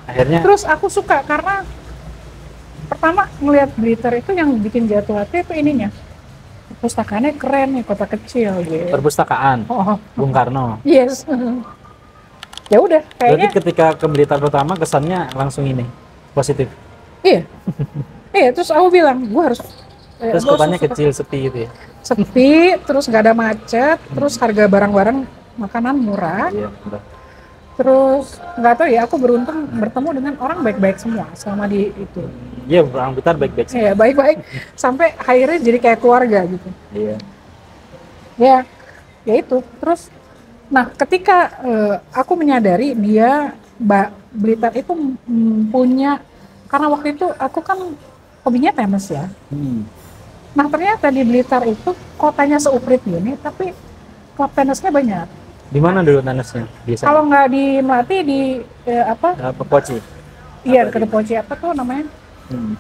Akhirnya Terus aku suka karena pertama ngelihat Blitar itu yang bikin jatuh hati itu ininya. Pustakaannya keren nih, kota kecil gitu. perpustakaan Oh, Bung Karno. yes. Ya udah, Berarti kayaknya ketika ke Blitar pertama kesannya langsung ini positif. iya. Iya, terus aku bilang, gua harus Terus gua kotanya suka kecil sepi gitu ya. sepi, terus nggak ada macet, terus harga barang-barang makanan murah. Iya, udah. Terus nggak tahu ya, aku beruntung bertemu dengan orang baik-baik semua selama di itu. Iya, orang Blitar baik-baik sih. Ya baik-baik sampai akhirnya jadi kayak keluarga gitu. Iya. Ya, ya itu. Terus, nah ketika aku menyadari dia Mbak Blitar itu punya, karena waktu itu aku kan hobinya tenis ya. Nah ternyata di Blitar itu kotanya seuprit gini, tapi klub tenisnya banyak. Di mana dulu tenisnya biasanya? Kalau nggak di Melati di apa? Pekoci. Iya, Apa ke di- Depoci apa tuh namanya? Hmm.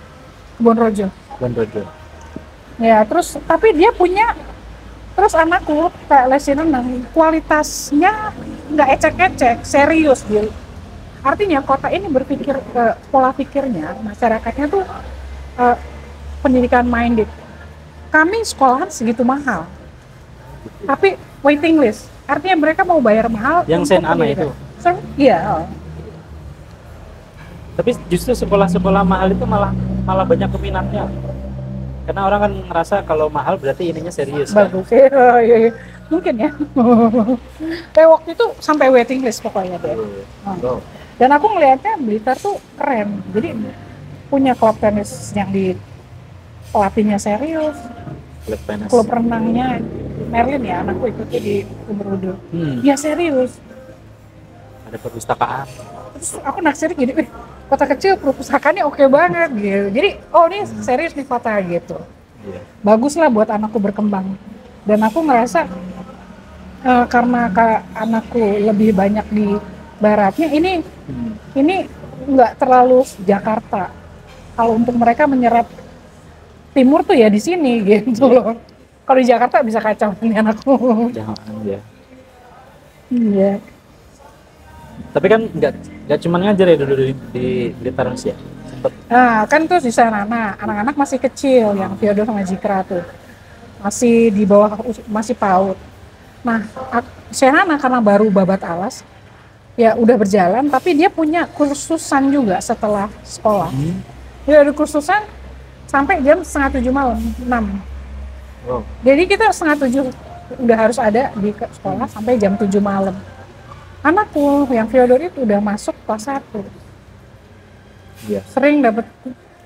Kebon Rojo. Bandojo. Ya, terus tapi dia punya, terus anakku kayak lesin renang, kualitasnya nggak ecek-ecek, serius dia. Artinya kota ini berpikir, pola pikirnya masyarakatnya tuh eh, pendidikan minded. Kami sekolahan segitu mahal, tapi waiting list. Artinya mereka mau bayar mahal Yang untuk Saint Anna pendidikan. itu. Iya. Tapi justru sekolah-sekolah mahal itu malah malah banyak peminatnya. Karena orang kan ngerasa kalau mahal berarti ininya serius kan. Bagus. Iya, iya. Mungkin ya. Kayak waktu itu sampai waiting list pokoknya deh. Oh. Dan aku ngelihatnya Blitar tuh keren. Jadi punya klub tenis yang di pelatihnya serius, Klub tenis. klub renangnya Merlin ya, anakku ikutnya di Kumerudo. Ya serius. Ada perpustakaan. Terus aku naksir gini, kota kecil perpustakaannya oke banget gitu. Jadi, oh ini serius nih kota gitu. Iya. Bagus lah buat anakku berkembang. Dan aku ngerasa karena anakku lebih banyak di baratnya, ini nggak terlalu Jakarta. Kalau untuk mereka menyerap timur tuh ya di sini gitu loh. Kalau di Jakarta bisa kacau nih anakku. Jangan ya. Iya. Tapi kan nggak cuma ngajar ya dulu di Blitar ya. Sempet. Nah, kan tuh di sana, nah, anak-anak masih kecil yang Theodor sama Jikra tuh. Masih di bawah, masih PAUD. Nah, Senana karena baru babat alas, ya udah berjalan, tapi dia punya kursusan juga setelah sekolah. Dia ada kursusan sampai jam 6:30 malam, 6. Wow. Jadi kita 6:30 udah harus ada di sekolah sampai jam 7 malam. Anakku yang Theodor itu udah masuk kelas 1. Iya. Sering dapat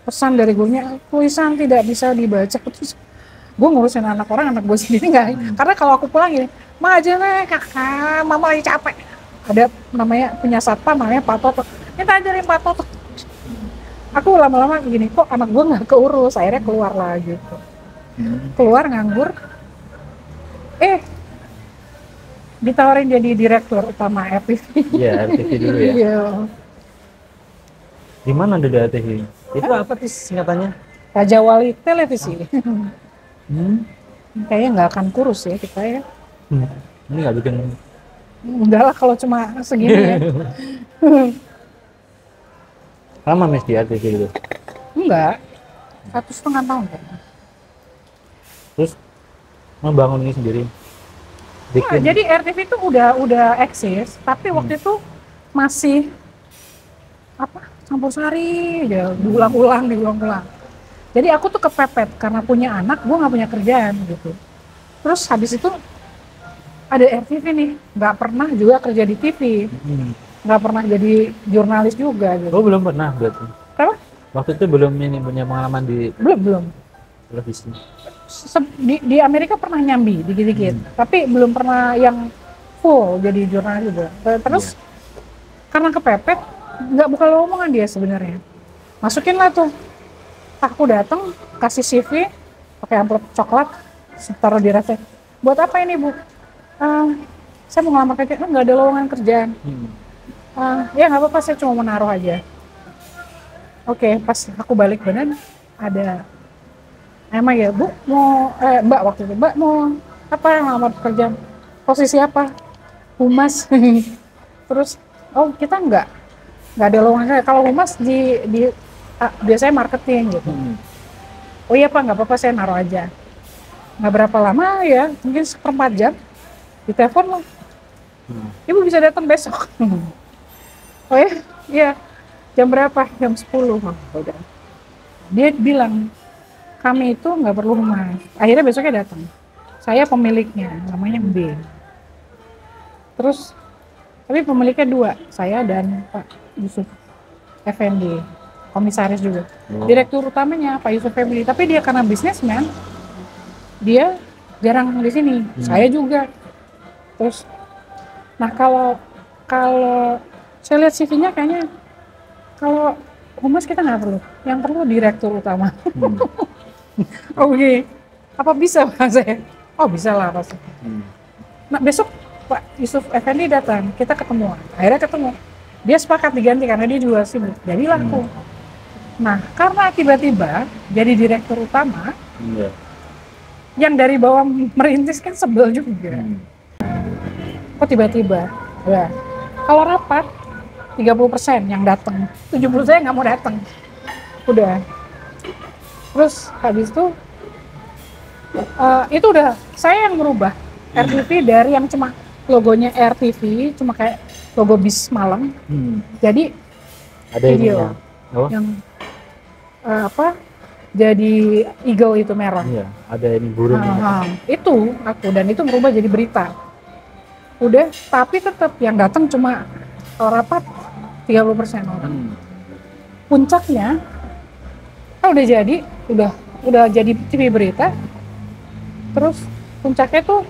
pesan dari gurunya, tulisan tidak bisa dibaca. Terus gue ngurusin anak orang, anak gue sendiri nggak. Karena kalau aku pulang gini, ma aja nih kakak, mama lagi capek. Ada namanya punya satpam namanya Pak Toto. Kita ajarin Pak Toto. Aku lama-lama gini, kok anak gue nggak keurus, akhirnya keluar lah gitu. Keluar nganggur. Ditawarin jadi direktur utama RTV. Iya, RTV dulu ya. Iya. Di mana dulu RTV? Itu apa sih singkatannya? Raja Wali Televisi. Kayaknya nggak akan kurus ya kita ya. Ini nggak bikin. Enggak lah kalau cuma segini ya. Lama Mas di RTV gitu. Enggak. 1,5 tahun kayaknya. Terus membangun ini sendiri. Nah, jadi RTV itu udah eksis, tapi waktu itu masih campur sari aja, diulang-ulang. Jadi aku tuh kepepet karena punya anak, gue nggak punya kerjaan gitu. Terus habis itu ada RTV nih, nggak pernah juga kerja di TV, nggak pernah jadi jurnalis juga gitu. Oh belum pernah berarti. Kenapa? Waktu itu belum ini punya pengalaman di Belum. televisi. Di Amerika pernah nyambi dikit-dikit, tapi belum pernah yang full jadi jurnalis juga. Terus karena kepepet, nggak buka lowongan dia sebenarnya. Masukin lah tuh. Aku datang kasih CV pakai amplop coklat, taruh di resep. Buat apa ini bu? Saya mau ngelamar kerja, nggak ada lowongan kerjaan. Ya nggak apa-apa, saya cuma mau naruh aja. Oke, pas aku balik bener ada. Emang ya bu, mau mbak waktu itu, mbak mau apa ngelamar pekerjaan? Posisi apa? Humas. Terus, oh kita enggak. nggak ada lowongan saya. Kalau humas di biasanya marketing gitu. Oh iya Pak, nggak apa-apa saya naruh aja. Nggak berapa lama ya, mungkin 1/4 jam, ditelepon loh. Ibu bisa datang besok. Oh ya, iya. Jam berapa? Jam 10. Oh, udah. Dia bilang, kami itu nggak perlu humas. Akhirnya besoknya datang. Saya pemiliknya, namanya B. Terus, tapi pemiliknya 2, saya dan Pak Yusuf Effendi, komisaris juga. Direktur utamanya Pak Yusuf Effendi, tapi dia karena bisnismen, dia jarang di sini. Saya juga. Terus, nah kalau saya lihat CV-nya kayaknya kalau humas kita nggak perlu. Yang perlu direktur utama. Oke, apa bisa Pak saya? Oh bisa lah pasti. Nah besok Pak Yusuf Effendi datang, kita ketemu. Akhirnya ketemu. Dia sepakat diganti karena dia juga sibuk. Jadi laku. Nah karena tiba-tiba jadi direktur utama, yang dari bawah merintis kan sebel juga. Kok tiba-tiba? Ya. Kalau rapat 30% yang datang, 70% saya nggak mau datang. Udah. Terus habis itu udah saya yang merubah RTV dari yang cuma logonya RTV, cuma kayak logo bis malam. Jadi ada video yang jadi eagle itu merah. Iya, ada ini burung. Itu aku, dan itu merubah jadi berita. Udah, tapi tetap yang datang cuma rapat 30% orang. Puncaknya udah jadi TV berita. Terus puncaknya tuh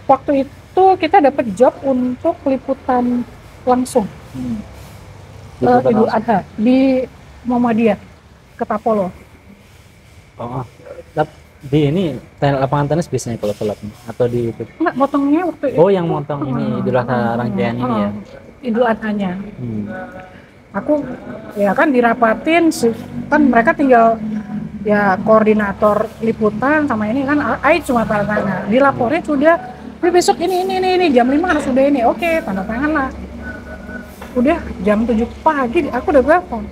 waktu itu kita dapat job untuk liputan langsung. Idul Adha di Muhammadiyah, Ketapolo. Oh, di ini lapangan tenis biasanya kalau sholatnya atau di itu? Enggak, motongnya waktu itu. Oh, yang motong ini Idul Adha rangkaian ini ya? Idul Adhanya. Aku ya kan dirapatin, kan mereka tinggal ya koordinator liputan sama ini kan, Ai cuma tanda tangan. Dilaporin sudah, besok ini jam 5 harus sudah ini. Oke, tanda tangan lah. Udah jam 7 pagi aku udah telepon.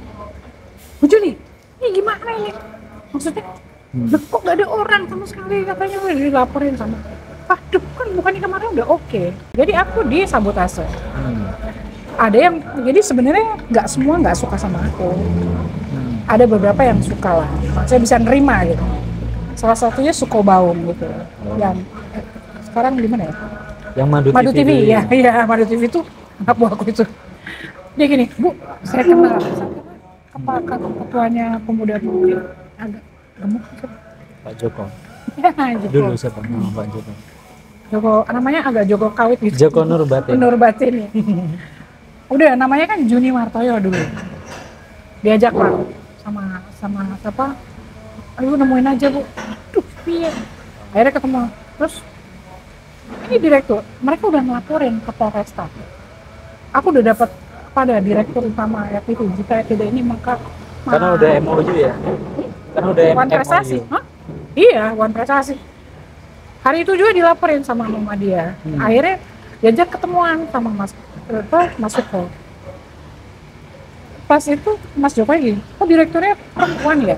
Bu Juni, ini gimana ini? Maksudnya, kok gak ada orang sama sekali, katanya udah dilaporin sama. Aduh, kan bukannya kemarin udah oke. Jadi aku disabotase. Ada yang, jadi sebenarnya nggak semua nggak suka sama aku. Ada beberapa yang suka lah. Saya bisa nerima gitu. Salah satunya Suko Baum gitu. Yang sekarang di mana ya? Yang Madu TV ya, iya Madu TV itu anak buahku itu. Dia gini, Bu, saya kenal ketuanya pemuda-pemudi agak gemuk gitu. Pak Joko. Ya, Joko. Dulu siapa? Pak Joko. Joko, namanya agak Joko Kawit gitu. Joko Nurbatin. Nurbatin ya. Udah, namanya kan Juni Martoyo dulu. Diajak lah sama siapa? Ayo nemuin aja Bu. Aduh, piye. Akhirnya ketemu. Terus ini direktur, mereka udah ngelaporin ke Polresta. Aku udah dapat pada direktur utama RTV. Jika tidak ini maka karena udah MOU ya. Karena udah Wan Prestasi. Hah? Iya, Wan Prestasi. Hari itu juga dilaporin sama Muhammadiyah. Akhirnya diajak ketemuan sama Mas Joko. Pas itu Mas Joko lagi, kok direkturnya perempuan ya?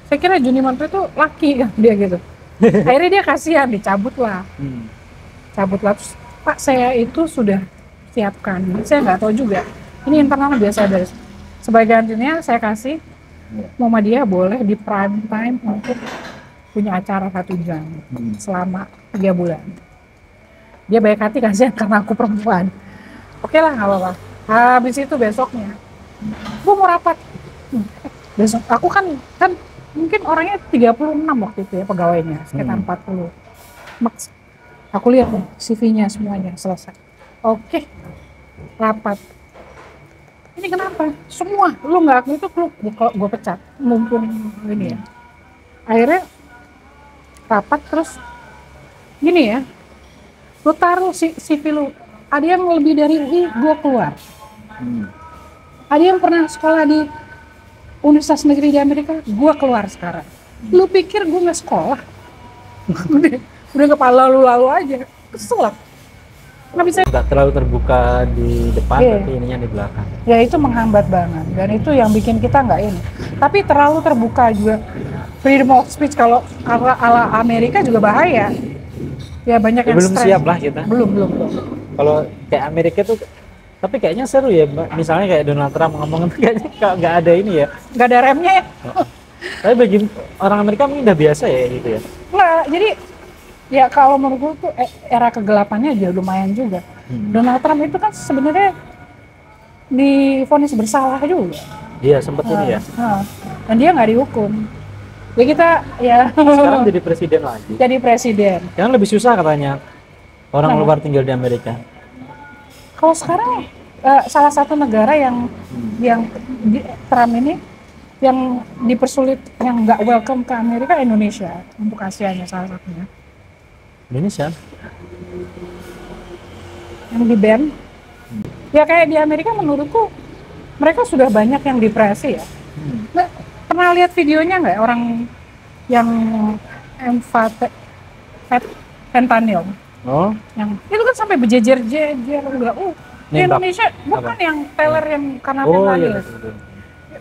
Saya kira Juni Manto itu laki kan dia gitu. Akhirnya dia kasihan, dicabut lah. Terus, Pak saya itu sudah siapkan. Saya nggak tahu juga. Ini internal biasa dari sebagai gantinya saya kasih Muhammadiyah boleh di prime time untuk punya acara 1 jam selama 3 bulan. Dia baik hati kasihan karena aku perempuan. Oke lah, nggak apa-apa. Habis itu besoknya, gue mau rapat. Besok aku kan mungkin orangnya 36 waktu itu ya pegawainya, sekitar 40. Max. Aku lihat nih CV-nya semuanya selesai. Oke, rapat. Ini kenapa? Semua lu nggak aku itu gue pecat, mumpung ini ya. Akhirnya rapat terus gini ya, lu taruh CV lu. Ada yang lebih dari UI, gue keluar. Ada yang pernah sekolah di Universitas Negeri di Amerika, gue keluar sekarang. Lu pikir gue nggak sekolah? udah kepala lalu aja, kesel lah. nggak bisa. Nggak terlalu terbuka di depan, Iya. tapi ininya di belakang. Ya itu menghambat banget, dan itu yang bikin kita nggak ini. Tapi terlalu terbuka juga. Freedom of speech kalau ala Amerika juga bahaya. Ya banyak Ya, yang belum stres. siap lah kita. Belum. Kalau kayak Amerika tuh, tapi kayaknya seru ya, Mbak. Misalnya kayak Donald Trump ngomong itu kayaknya nggak ada ini ya. Nggak ada remnya ya. Tapi bagi orang Amerika mungkin udah biasa ya gitu ya. Nggak, jadi ya kalau menurut gue tuh era kegelapannya aja lumayan juga. Donald Trump itu kan sebenarnya divonis bersalah juga. Iya, sempet ini ya. Dan dia nggak dihukum. Ya kita ya Sekarang jadi presiden lagi. jadi presiden. Yang lebih susah katanya orang Nah. luar tinggal di Amerika. Kalau sekarang salah satu negara yang Trump ini yang dipersulit, yang nggak welcome ke Amerika, Indonesia untuk Asianya salah satunya. Indonesia. Yang di ban. Ya kayak di Amerika menurutku mereka sudah banyak yang depresi ya. Nah, pernah lihat videonya nggak orang yang fentanyl? Oh, Yang itu kan sampai berjejer-jejer udah. Di Nembak. Indonesia bukan Apa? yang teller yang karena oh fentanyl. iya. Betul.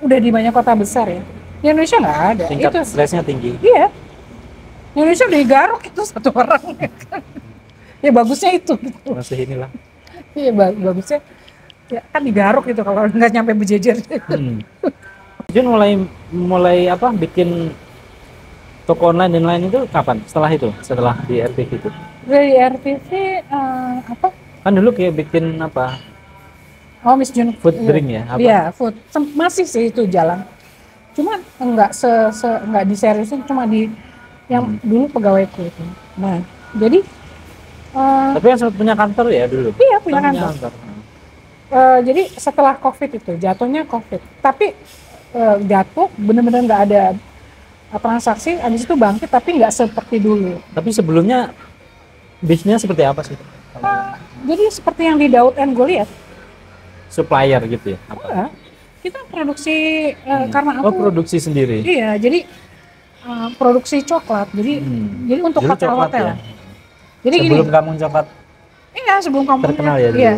Udah di banyak kota besar ya. Di Indonesia nggak ada. Tingkat Itu stresnya tinggi. iya. Di Indonesia udah digaruk itu satu orang. Ya bagusnya itu. Gitu. Masih inilah. Iya bagusnya. Ya kan digaruk itu kalau nggak nyampe berjejer. Jun mulai apa bikin toko online dan lain itu kapan? Setelah di RTV itu. Dari RTV apa? Kan dulu kayak bikin apa? Oh, Miss Jun. Food drink ya? Apa? Iya, food. Masih sih itu jalan. Cuma nggak diseriusin, cuma di yang dulu pegawaiku itu. Nah, jadi Tapi yang sempat punya kantor ya dulu? iya punya kantor. Jadi setelah COVID itu, jatuhnya COVID. Tapi jatuh bener-bener nggak ada transaksi, habis itu bangkit tapi nggak seperti dulu. Tapi sebelumnya bisnisnya seperti apa sih? Jadi seperti yang di Daud and Goliath. Supplier gitu ya? Apa? Enggak. Kita produksi karena Oh, aku produksi sendiri? iya, jadi produksi coklat. Jadi untuk Dulu coklat hotel-hotel. ya? Jadi Sebelum gini, kamu coklat iya sebelum kamu terkenal ya dulu? Iya.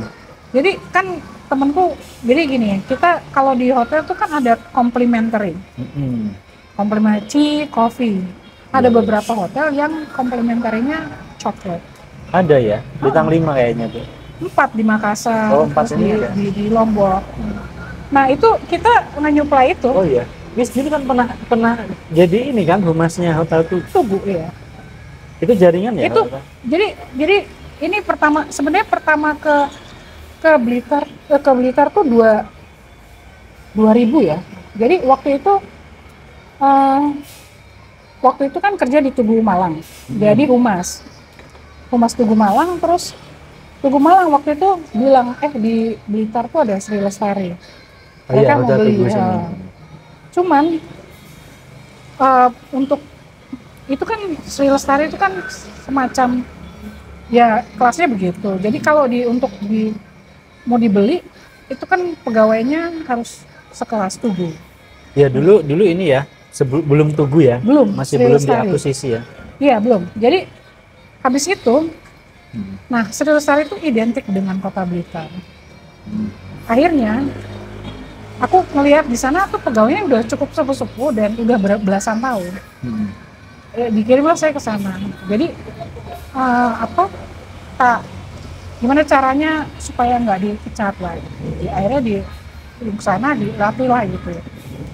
Jadi kan temenku, jadi gini, kita kalau di hotel tuh kan ada complimentary. Complimentary coffee. Ada beberapa hotel yang komplementarinya coklat. Ada ya? Bintang 5 kayaknya tuh. 4 di Makassar, Oh, 4 terus ini ada? di Lombok. Nah itu kita nge-nyuplai itu. Oh iya. Miss Jun kan pernah jadi ini kan humasnya hotel Tugu ya. Itu jaringan ya? Itu jadi ini sebenarnya pertama ke Blitar tuh 2000 ya. Jadi waktu itu kan kerja di Tugu Malang. Jadi humas Tugu Malang, terus Tugu Malang waktu itu bilang di Blitar tuh ada Sri Lestari. Mereka mau beli. Cuman untuk itu kan Sri Lestari itu kan semacam ya kelasnya begitu. Jadi kalau mau dibeli itu kan pegawainya harus sekelas Tugu. Ya dulu ini ya, belum Tugu ya? Belum. Masih Sri belum Lestari. diakuisisi ya? Iya belum. Jadi habis itu, nah Sri Lestari itu identik dengan Kota Blitar. Akhirnya aku ngelihat di sana tuh pegawainya udah cukup sepuh dan udah belasan tahun. Dikirimlah saya ke sana. Jadi gimana caranya supaya nggak dipecat lah? Akhirnya di sana dilatih lah gitu ya,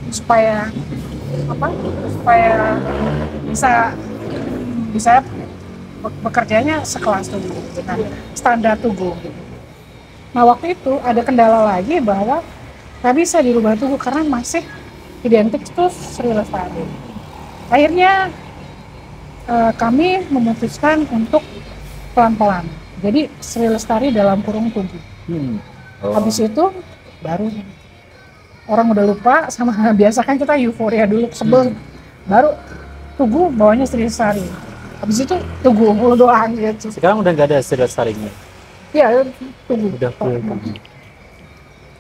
supaya bisa bekerjanya sekelas Tugu dengan standar Tugu. Nah waktu itu ada kendala lagi bahwa nggak bisa dirubah Tugu karena masih identik itu Sri Lestari. Akhirnya kami memutuskan untuk pelan-pelan. Jadi Sri Lestari dalam kurung Tugu. Habis itu baru orang udah lupa sama biasa kan kita euforia dulu sebel, baru Tugu bawanya Sri Lestari. Habis itu Tugu doang gitu. Sekarang udah nggak ada Sri Lestarinya? Iya, Tugu. Udah full.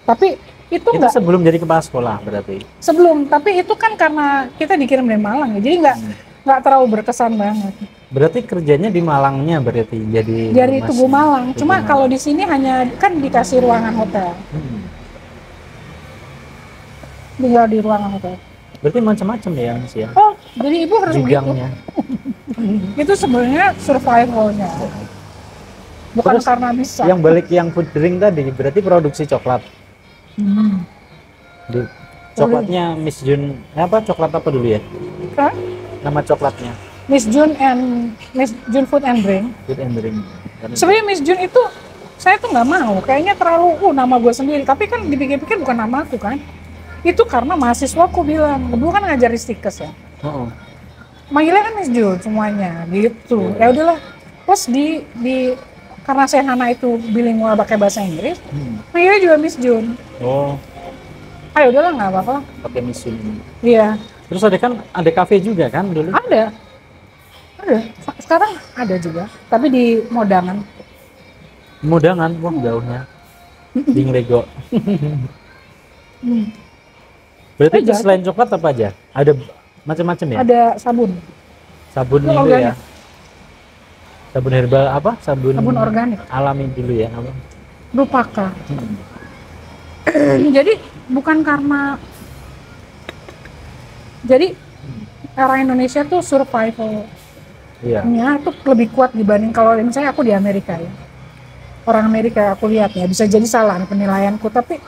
Tapi itu nggak sebelum jadi kepala sekolah berarti? Sebelum, tapi itu kan karena kita dikirim dari Malang ya, jadi nggak terlalu berkesan banget. Berarti kerjanya di Malangnya berarti jadi Dari humasnya. Tugu Malang. Tugu Cuma Malang. kalau di sini hanya kan dikasih ruangan hotel, Hmm. tinggal di ruangan hotel. Berarti macam-macam ya Mas ya. Oh, jadi ibu harus begitu. Bidangnya. Itu sebenarnya survivalnya, bukan Terus karena bisa. Yang balik yang food drink tadi berarti produksi coklat. Hmm. Di coklatnya Miss Jun apa coklat apa dulu ya? Hah? Nama coklatnya Miss Jun Food and Drink. Food and Drink. Karena- Sebenarnya Miss Jun itu saya tuh nggak mau, kayaknya terlalu nama gue sendiri. Tapi kan dipikir-pikir bukan nama aku kan. Itu karena mahasiswaku bilang, dulu kan ngajar di Stikes ya. Oh, Manggilnya kan Miss Jun semuanya gitu. Ya udahlah. Terus karena saya Hana itu bilingual pakai bahasa Inggris, manggilnya juga Miss Jun. oh, Ayo udahlah nggak apa-apa. pakai Miss Jun. Iya, Terus ada kafe juga kan dulu? ada. Sekarang ada juga, tapi di Modangan. Mudangan, wah jauhnya. Di Nglego. Hmm. Berarti itu Jauh. selain coklat apa aja? Ada macam-macam ya? Ada sabun, Sabun Itu itu organik. ya. Sabun herbal apa? Sabun organik, alami dulu ya. Apa? Rupaka. Hmm. Jadi bukan karena, jadi orang Indonesia tuh survivalnya Iya. tuh lebih kuat dibanding kalau misalnya aku di Amerika ya. Orang Amerika aku lihat ya, bisa jadi salah nih penilaianku, tapi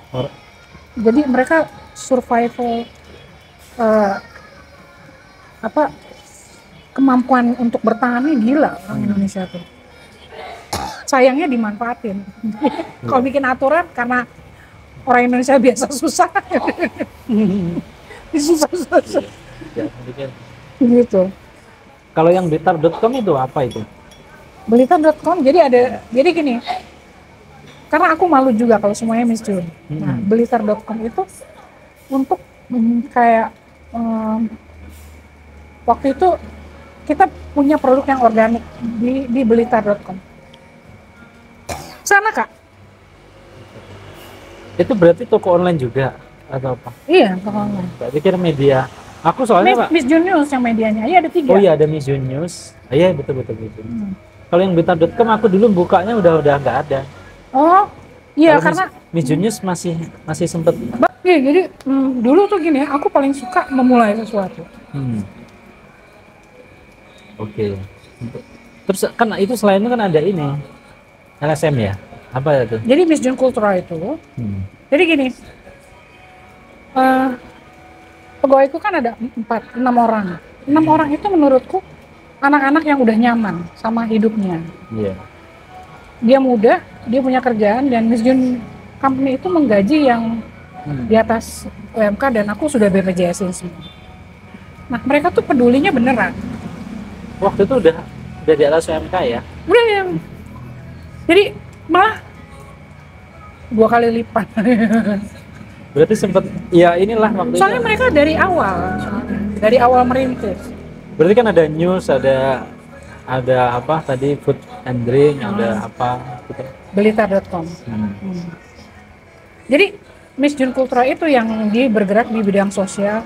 Or- jadi mereka survival kemampuan untuk bertahannya gila orang Indonesia tuh. Sayangnya dimanfaatin. Kalau bikin aturan karena orang Indonesia biasa susah. Susah-susah Ya, sedikit. gitu. Kalau yang blitar.com itu apa itu? Belita.com jadi gini. Karena aku malu juga kalau semuanya Miss Jun. Nah, Belita.com itu untuk kayak waktu itu kita punya produk yang organik di Belita.com. Sana Kak? Itu berarti toko online juga atau apa? Iya, toko online. Saya pikir media. Aku soalnya Pak. Miss Jun News yang medianya. Iya ada 3. Oh iya ada Miss Jun News. Ah, iya betul. Kalau yang blitar.com aku dulu bukanya udah nggak ada. Oh, iya Kalau karena Miss Jun News masih sempet. iya, jadi dulu tuh gini, aku paling suka memulai sesuatu. Oke. Terus kan itu selain itu kan ada ini LSM ya? Apa itu? Jadi Miss Jun Kultura itu, jadi gini, pegawaiku kan ada 6 orang. 6 orang itu menurutku anak-anak yang udah nyaman sama hidupnya. Iya. Dia muda, dia punya kerjaan, dan Miss Jun Company itu menggaji yang di atas UMK, dan aku sudah BPJS semua. Nah mereka tuh pedulinya beneran. Waktu itu udah di atas UMK ya? Udah ya. Jadi malah 2 kali lipat. Berarti sempet ya inilah waktu Soalnya itu. mereka dari awal merintis. Berarti kan ada news, ada apa tadi food and drink, ada apa gitu. Belita.com. Jadi Miss Jun Kultura itu yang dia bergerak di bidang sosial,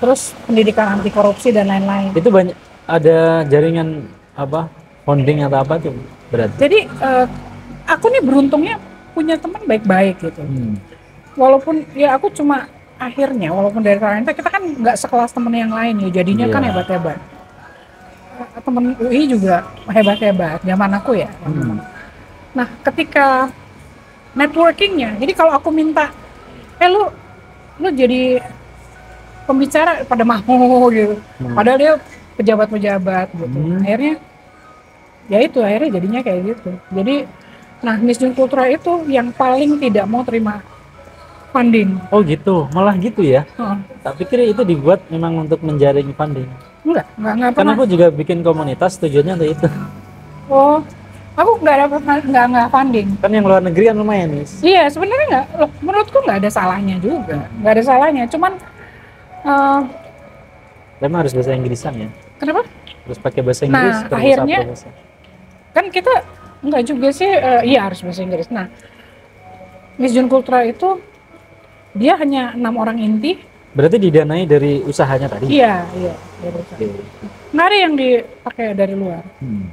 terus pendidikan anti korupsi dan lain-lain. Itu banyak ada jaringan apa founding atau apa tuh berarti. Jadi aku nih beruntungnya punya teman baik-baik gitu. Walaupun ya aku cuma akhirnya walaupun dari talenta kita kan nggak sekelas temen yang lain ya, jadinya kan hebat-hebat. Temen UI juga hebat-hebat zaman aku ya. Nah ketika networkingnya, jadi kalau aku minta lu jadi pembicara pada mau gitu, padahal dia pejabat-pejabat gitu. Akhirnya jadinya kayak gitu. Jadi nah Miss Jun Kultura itu yang paling tidak mau terima funding. Oh gitu, malah gitu ya? Tak pikir itu dibuat memang untuk menjaring funding. Enggak Kan pernah. aku juga bikin komunitas tujuannya untuk itu. Oh, aku nggak funding. Kan yang luar negeri kan lumayan nih. Iya, sebenarnya nggak. Loh, menurutku nggak ada salahnya juga. Nggak ada salahnya. Cuman, Memang harus bahasa Inggrisan ya. kenapa? Terus pakai bahasa Inggris. Nah, terus akhirnya apa bahasa? kan kita nggak juga sih. Iya harus bahasa Inggris. Nah, Miss Jun Kultura itu dia hanya 6 orang inti Berarti didanai dari usahanya tadi? Iya, iya. Dari usaha. Oke. Nggak ada yang dipakai dari luar. Hmm.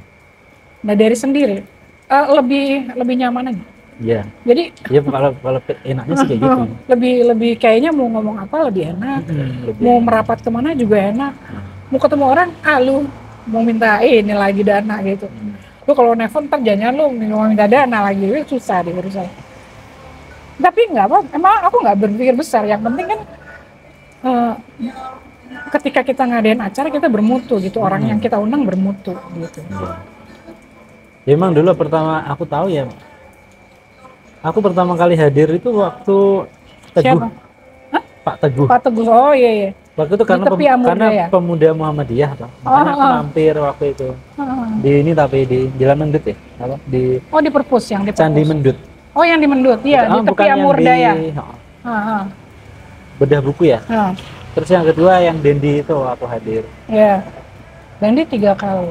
Nah dari sendiri lebih nyaman aja. Iya. Jadi Ya kalau enaknya sih kayak gitu. lebih kayaknya mau ngomong apa lebih enak. Lebih. Mau merapat kemana juga enak. Mau ketemu orang, lu mau minta ini lagi dana gitu. Lu kalau nelfon ntar jangan lu mau minta dana lagi, itu susah deh urusan. Tapi nggak apa, emang aku nggak berpikir besar. Yang penting kan ketika kita ngadain acara kita bermutu gitu, orang yang kita undang bermutu gitu. Iya. Ya, emang dulu pertama aku tahu ya, aku pertama kali hadir itu waktu Teguh. Siapa? Hah? Pak Teguh. Pak Teguh, oh iya iya. Waktu itu karena Tepi Amur karena Jaya. pemuda Muhammadiyah toh. Makanya aku mampir waktu itu. Di ini tapi di Jalan Mendut ya. Apa? Di Oh di Perpus yang di Perpus. Candi Mendut. Oh yang di Mendut, iya di tepi bukan yang Amur di Daya. oh, Bedah Buku ya. Terus yang kedua yang Dendi itu aku hadir. Iya. Dan dia 3 kali.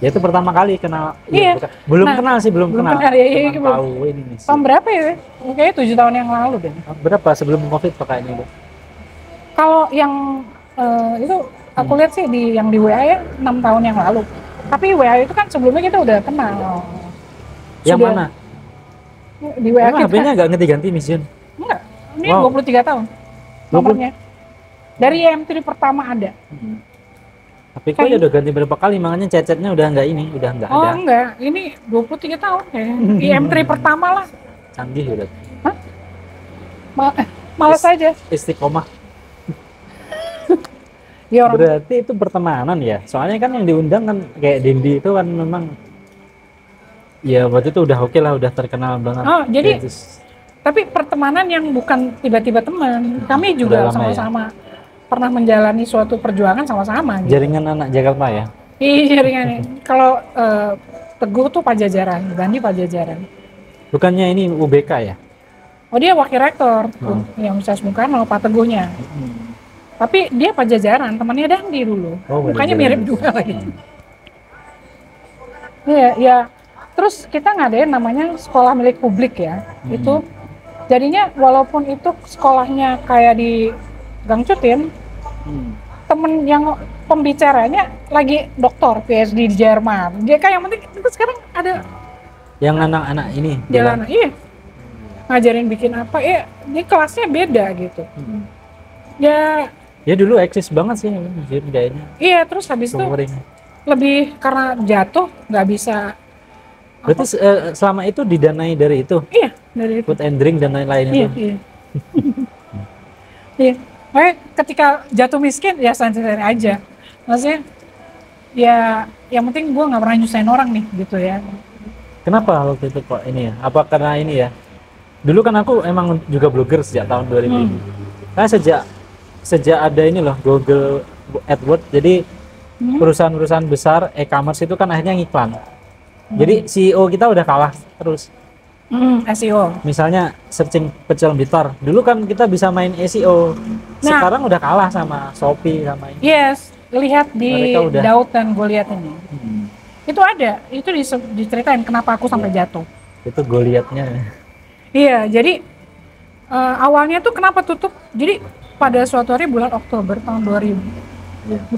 Ya itu pertama kali kenal. Iya. Belum Nah, kenal sih, belum kenal. Iya, iya, Cuman belum. tahu ini nih. Tahun berapa ya? Kayaknya 7 tahun yang lalu deh. Berapa sebelum Covid pakainya itu? Kalau yang itu aku lihat sih yang di WA ya 6 tahun yang lalu. Tapi WA itu kan sebelumnya kita udah kenal. Yang mana? Di WA Emang kita. HP-nya nggak ganti-ganti, Miss Jun? Enggak. Ini Wow. 23 tahun. 20? Nomornya. Dari M3 pertama ada. HP ku ya udah ganti berapa kali, makanya cecetnya udah nggak ini, udah nggak Oh ada. enggak, ini 23 tahun kayaknya. Di M3 pertama lah. Canggih udah. Malas aja. Istiqomah. Ya orang Berarti itu pertemanan ya. Soalnya kan yang diundang kan kayak Dendi itu kan memang ya waktu itu udah oke lah, udah terkenal banget. Oh, jadi Ya, tapi pertemanan yang bukan tiba-tiba teman. Kami juga Udah lama ya? sama-sama pernah menjalani suatu perjuangan sama-sama. Gitu. jaringan anak Jakarta ya. Iya, jaringannya. Kalau Teguh tuh Pajajaran, Gandhi Pajajaran. Bukannya ini UBK ya? Oh dia wakil rektor, tuh, yang Universitas Bung Karno, Pak Teguhnya. Tapi dia Pajajaran, temannya Dandi dulu. Oh, Mukanya Pajajaran. mirip juga lagi. Iya, ya. Terus kita ngadain namanya sekolah milik publik ya. Itu jadinya walaupun itu sekolahnya kayak di Gang Cutin, temen yang pembicaranya lagi doktor PhD di Jerman. Dia kayak yang penting itu sekarang ada Yang anak-anak ini jalan, iya. Ngajarin bikin apa, ya ini kelasnya beda gitu. Ya dulu eksis banget sih kayaknya. Iya, terus habis itu Lumbering. lebih karena jatuh nggak bisa. Berarti selama itu didanai dari itu, Iya, dari itu. food and drink dan lain-lain Iya, itu. iya. Iya. Makanya ketika jatuh miskin ya santai-santai aja. Maksudnya ya yang penting gue nggak pernah nyusahin orang nih gitu ya. Kenapa waktu itu kok ini ya? Apa karena ini ya? Dulu kan aku emang juga blogger sejak tahun 2000. Nah sejak ada ini loh Google AdWords, jadi perusahaan-perusahaan besar e-commerce itu kan akhirnya ngiklan. Jadi CEO kita udah kalah terus. SEO. Misalnya searching pecel Blitar, dulu kan kita bisa main SEO. Nah. Sekarang udah kalah sama Shopee sama ini. Yes, lihat di Mereka udah- Daud dan Goliat ini. Itu ada, itu diceritain kenapa aku sampai jatuh. Itu Goliatnya. Iya, jadi awalnya tuh kenapa tutup? Jadi pada suatu hari bulan Oktober tahun 2019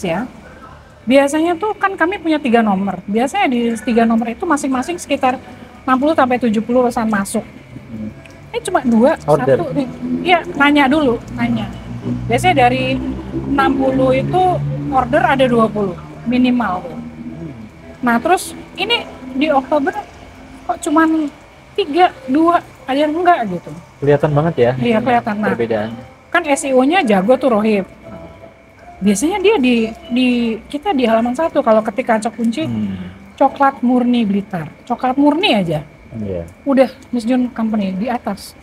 ya, biasanya tuh kan kami punya 3 nomor. Biasanya di 3 nomor itu masing-masing sekitar 60 sampai 70 pesan masuk. Ini cuma 2, Order. 1 nih. Iya, nanya dulu, nanya. Biasanya dari 60 itu order ada 20 minimal. Nah, terus ini di Oktober kok cuman 3, 2, ada yang enggak gitu. Kelihatan banget ya. Iya, kelihatan. Nah, Perbedaan. kan SEO-nya jago tuh Rohib. Biasanya dia kita di halaman 1 kalau ketik kaca kunci coklat murni Blitar. Coklat murni aja. Iya. Udah Miss Jun Company di atas.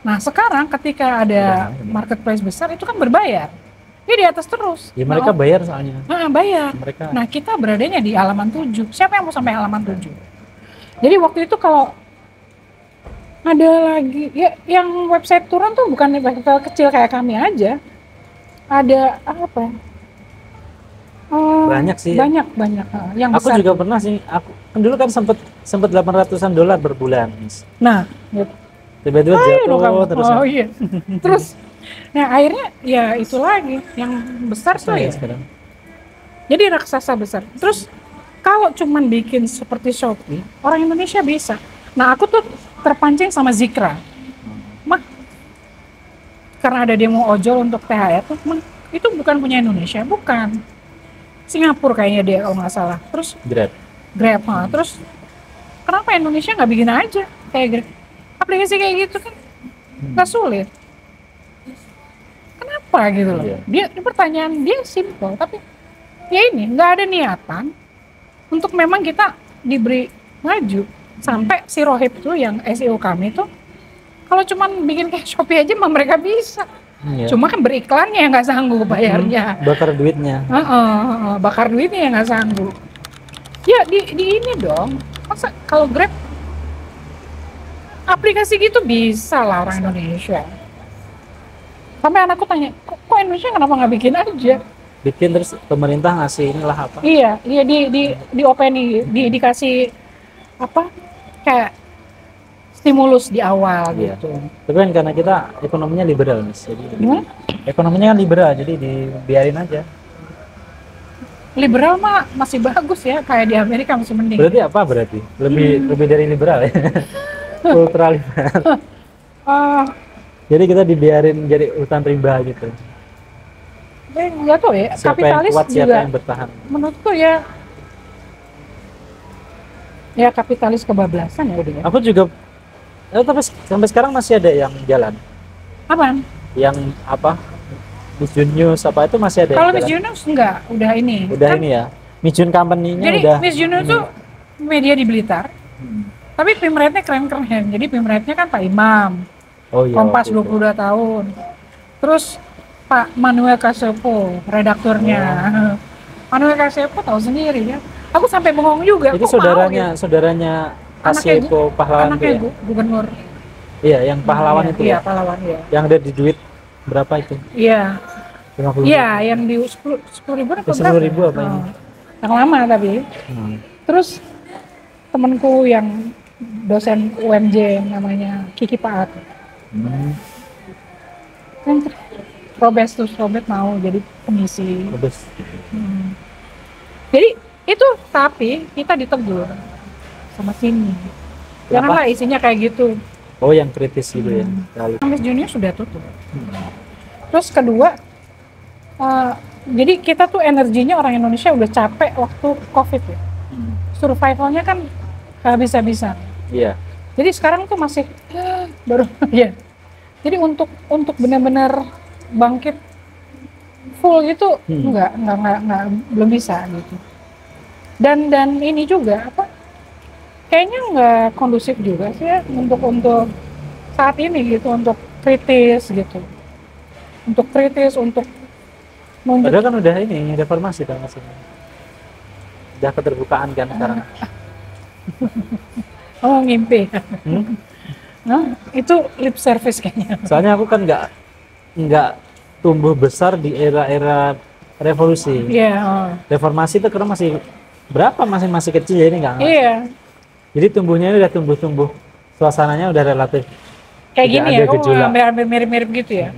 Nah, sekarang ketika ada marketplace besar itu kan berbayar. Dia di atas terus. Ya mereka bayar soalnya. Bayar. Mereka Nah, kita beradanya di halaman 7. Siapa yang mau sampai halaman 7? Jadi waktu itu kalau ada lagi ya yang website turun tuh bukan website kecil kayak kami aja. Ada apa? banyak sih. Banyak yang Aku besar. juga pernah sih. Aku kan dulu kan sempet $800 per bulan. Nah, gitu. Tiba-tiba Ayo dong jatuh kamu. terus. Oh iya. Terus Nah akhirnya ya itu lagi yang besar tuh Saya ya. sekarang. Jadi raksasa besar. Terus kalau cuman bikin seperti Shopee, orang Indonesia bisa. Nah aku tuh terpancing sama Zikra. Mah, karena ada demo ojol untuk THR tuh, mah, itu bukan punya Indonesia, bukan. Singapura kayaknya dia kalau nggak salah. Terus Grab. Grab, terus kenapa Indonesia nggak bikin aja kayak Grab? Aplikasi kayak gitu kan nggak sulit. Kenapa gitu loh? Iya. Dia pertanyaan dia simple, tapi ya ini nggak ada niatan untuk memang kita diberi maju sampai si Rohib tuh yang SEO kami tuh kalau cuman bikin kayak Shopee aja mah mereka bisa. Iya. Cuma kan beriklannya yang nggak sanggup bayarnya. Bakar duitnya. Bakar duitnya yang nggak sanggup. Ya di ini dong. Masa kalau Grab aplikasi gitu bisa lah orang Indonesia. Sampai anakku tanya, kok Indonesia kenapa nggak bikin aja? Bikin terus pemerintah ngasih inilah apa? Iya di open dikasih apa kayak stimulus di awal Iya. gitu. Tapi kan karena kita ekonominya liberal, Mas. Jadi Gimana? ekonominya kan liberal, jadi dibiarin aja. Liberal mah masih bagus ya, kayak di Amerika masih mending. Berarti apa berarti? Lebih dari liberal ya. Ultra liberal. Ah, Jadi kita dibiarin jadi hutan rimba gitu. nggak tahu ya, Siapa yang kapitalis kuat, siapa juga yang bertahan. menurutku ya kapitalis kebablasan ya udah ya. Aku juga tapi sampai sekarang masih ada yang jalan. Apaan? Yang apa? Miss Junius apa itu masih ada yang Kalau Miss jalan. Junos enggak, udah ini. Udah Kan, ini ya. Mijun company-nya jadi udah. Miss Junos tuh media di Blitar, tapi pimretnya keren-keren. Jadi pimretnya kan Pak Imam, Oh iya. Kompas waktu itu. 22 tahun. Terus Pak Manuel Kasepo, redakturnya. Manuel Kasepo tahu sendiri ya. Aku sampai bengong juga. Itu kok mau gitu? saudaranya Anaknya Kasiepo pahlawan Anaknya itu ya? gubernur. Iya, yang pahlawan Iya, itu iya, ya. pahlawan ya. Yang ada di duit berapa itu? Iya, 50 iya yang di 10 ribu atau 10.000 berapa? apa ini? Yang lama tapi. Hmm. Terus temanku yang dosen UMJ namanya Kiki Paat. Hmm. Kan Robert mau jadi komisi. Bagus. Hmm. Jadi itu tapi kita ditegur sama sini. Janganlah isinya kayak gitu. Oh, yang kritis gitu ya. Lalu. Kamis Junior sudah tutup. Terus kedua, jadi kita tuh energinya orang Indonesia udah capek waktu COVID ya. Survivalnya kan habis-habisan. Iya. Jadi sekarang tuh masih baru ya. Jadi untuk benar-benar bangkit full gitu enggak belum bisa gitu. Dan ini juga apa? Kayaknya nggak kondusif juga sih ya untuk saat ini gitu, untuk kritis gitu. Untuk kritis, untuk Padahal kan udah ini reformasi kan maksudnya. Udah keterbukaan kan sekarang. ngimpi. Hmm? Itu lip service kayaknya. Soalnya aku kan nggak tumbuh besar di era-era revolusi. Iya. Reformasi itu karena masih berapa masih kecil ya ini nggak. Iya. Jadi tumbuhnya udah tumbuh, suasananya udah relatif. Kayak tidak gini ada ya, aku gejolak. hampir mirip-mirip gitu ya.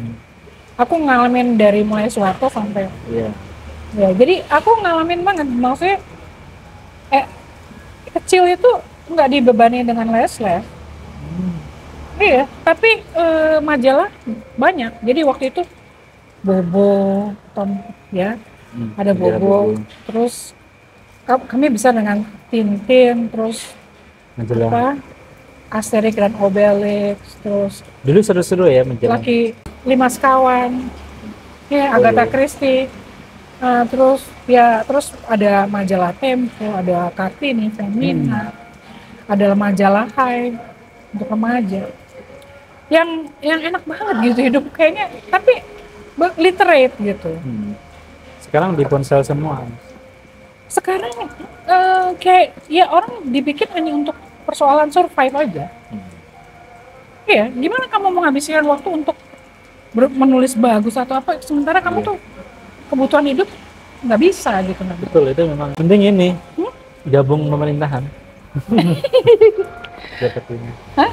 Aku ngalamin dari mulai Soeharto sampai Iya. ya, jadi aku ngalamin banget, maksudnya kecil itu nggak dibebani dengan les-les. Iya, tapi majalah banyak. Jadi waktu itu Bobo, Tom ya, ada majalah Bobo. Bobo. Terus kami bisa dengan Tintin, terus Majalah. apa? Asterix dan Obelix, terus Dulu seru-seru ya majalah. Laki Lima Sekawan, ya Agatha iya. Christie. Terus ada majalah Tempo, ada Kartini, Femina, ada majalah Hai untuk remaja. Yang enak banget gitu hidup kayaknya, tapi literate gitu. Sekarang di ponsel semua. Sekarang kayak ya orang dipikir hanya untuk persoalan survive aja. Iya, gimana kamu menghabiskan waktu untuk menulis bagus atau apa, sementara kamu tuh kebutuhan hidup nggak bisa gitu. Betul, itu memang penting ini gabung pemerintahan. Dapat ini. Hah?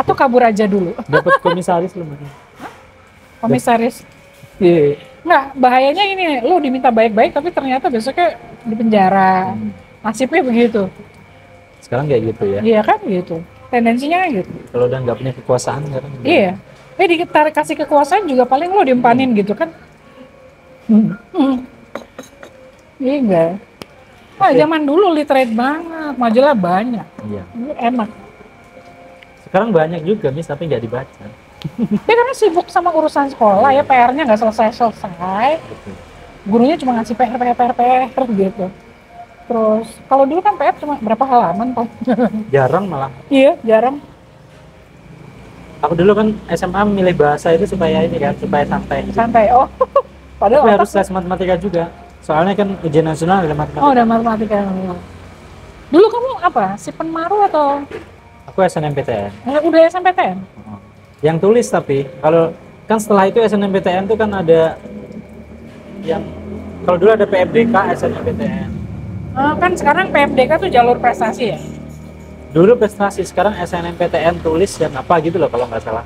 Atau kabur aja dulu. Dapat komisaris loh mungkin. komisaris. Iya. Nggak, bahayanya ini, lu diminta baik-baik tapi ternyata besoknya di penjara. Nasibnya begitu. Sekarang kayak gitu ya. Iya kan gitu. Tendensinya kan gitu. Kalau udah nggak punya kekuasaan sekarang. Iya. Ditarik kasih kekuasaan juga paling lu diempanin gitu kan. Iya enggak. Wah, zaman dulu literate banget, majalah banyak. Iya. Enak. Sekarang banyak juga Miss, tapi nggak dibaca. Dia karena sibuk sama urusan sekolah ya, PR-nya nggak selesai-selesai. Betul. Gurunya cuma ngasih PR gitu. Terus kalau dulu kan PR cuma berapa halaman toh? Jarang malah. Iya, jarang. Aku dulu kan SMA milih bahasa itu supaya ini kan, supaya santai. Santai. Oh, padahal Tapi otak- harus les matematika juga. Soalnya kan ujian nasional ada matematika. Oh, udah matematika. Dulu kamu apa? Si penmaru atau Aku SNMPTN. udah SMPTN? Yang tulis tapi kalau kan setelah itu SNMPTN itu kan ada yang kalau dulu ada PMDK SNMPTN. Kan sekarang PMDK tuh jalur prestasi ya? Dulu prestasi, sekarang SNMPTN tulis dan apa gitu loh kalau nggak salah.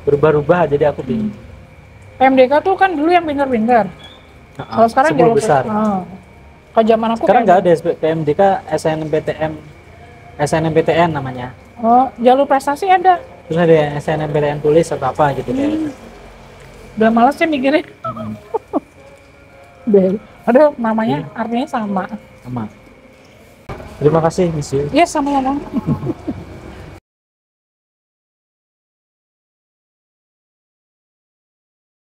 Berubah-ubah jadi aku bingung. PMDK tuh kan dulu yang pinter-pinter. Kalau sekarang 10 jalur besar. Kalau zaman aku Sekarang kayak- nggak ada PMDK SNMPTN namanya. Oh, jalur prestasi ada. Terus ada SNMPTN tulis atau apa gitu kayak. Udah males ya mikirnya. Ada namanya artinya sama. Sama. Terima kasih Miss Yu. Iya sama-sama.